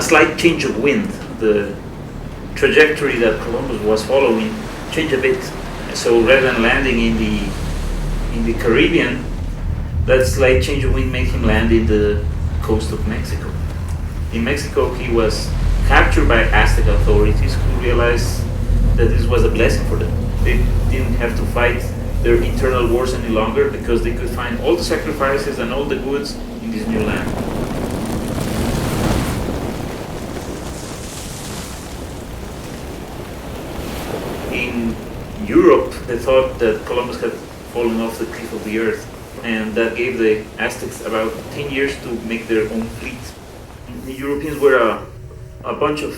a slight change of wind. The trajectory that Columbus was following changed a bit. So rather than landing in the Caribbean, that slight change of wind made him land in the coast of Mexico. In Mexico, he was captured by Aztec authorities who realized that this was a blessing for them. They didn't have to fight their internal wars any longer because they could find all the sacrifices and all the goods in this new land. In Europe, they thought that Columbus had fallen off the cliff of the earth, and that gave the Aztecs about 10 years to make their own fleet. The Europeans were a bunch of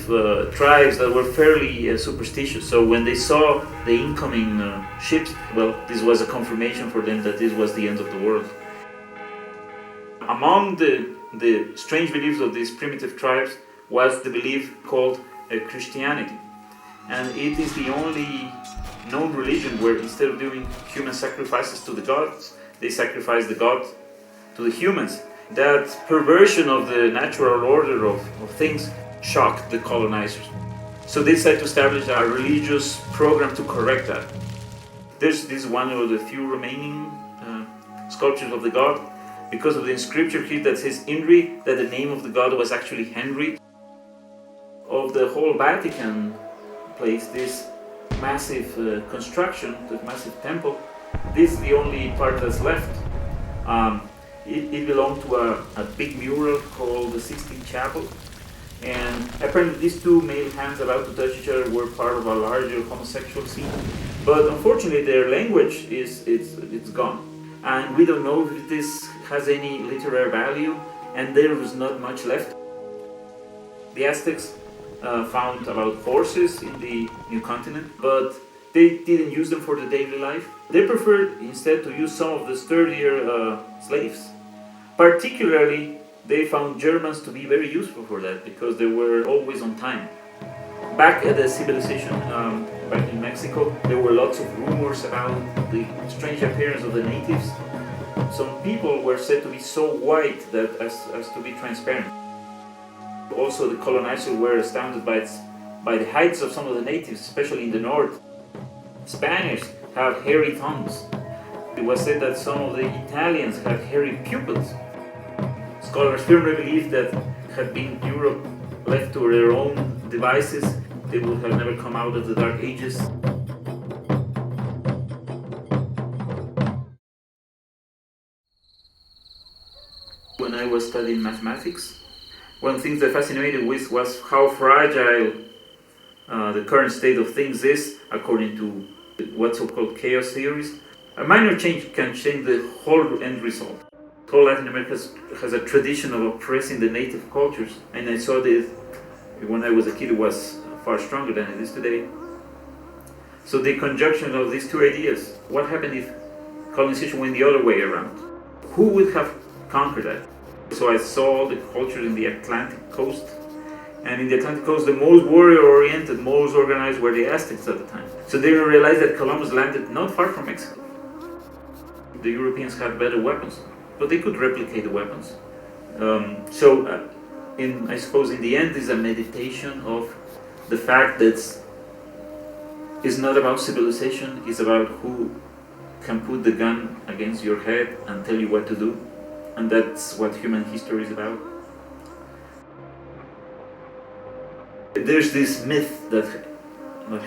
tribes that were fairly superstitious, so when they saw the incoming ships, well, this was a confirmation for them that this was the end of the world. Among the strange beliefs of these primitive tribes was the belief called Christianity, and it is the only known religion where instead of doing human sacrifices to the gods, they sacrifice the god to the humans. That perversion of the natural order of things shocked the colonizers. So they decided to establish a religious program to correct that. This is one of the few remaining sculptures of the god, because of the inscription here that says Inri, that the name of the god was actually Henry. Of the whole Vatican place, this massive construction, this massive temple, this is the only part that's left. It belonged to a big mural called the Sistine Chapel, and apparently these two male hands about to touch each other were part of a larger homosexual scene. But unfortunately their language it's gone, and we don't know if this has any literary value, and there was not much left. The Aztecs found about horses in the new continent, but they didn't use them for the daily life. They preferred instead to use some of the sturdier slaves. Particularly, they found Germans to be very useful for that because they were always on time. Back at the civilization, back in Mexico, there were lots of rumors about the strange appearance of the natives. Some people were said to be so white that as to be transparent. Also, the colonizers were astounded by the heights of some of the natives, especially in the north. Spaniards have hairy tongues. It was said that some of the Italians had hairy pupils. Scholars firmly believe that had been Europe left to their own devices, they would have never come out of the Dark Ages. When I was studying mathematics, one of the things that fascinated me was how fragile the current state of things is according to what's so-called chaos theories. A minor change can change the whole end result. Whole Latin America has a tradition of oppressing the native cultures, and I saw this when I was a kid. It was far stronger than it is today. So the conjunction of these two ideas, what happened if colonization went the other way around? Who would have conquered that? So I saw the cultures in the Atlantic coast, and in the Atlantic coast the most warrior-oriented, most organized were the Aztecs at the time. So they realized that Columbus landed not far from Mexico. The Europeans had better weapons, but they could replicate the weapons. I suppose in the end is a meditation of the fact that it's not about civilization, it's about who can put the gun against your head and tell you what to do, and that's what human history is about. There's this myth that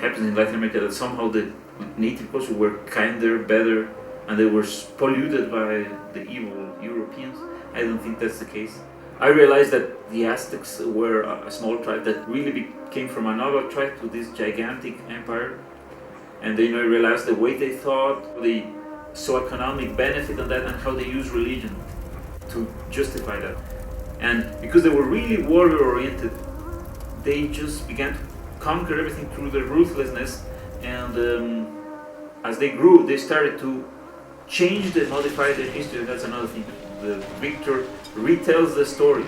happens in Latin America that somehow the native culture were kinder, better, and they were polluted by the evil Europeans. I don't think that's the case. I realized that the Aztecs were a small tribe that really came from another tribe to this gigantic empire, and then I realized the way they thought, the socio-economic benefit of that, and how they used religion to justify that. And because they were really warrior-oriented, they just began to conquer everything through their ruthlessness, and as they grew, they started to change and modify their history. That's another thing. The victor retells the story.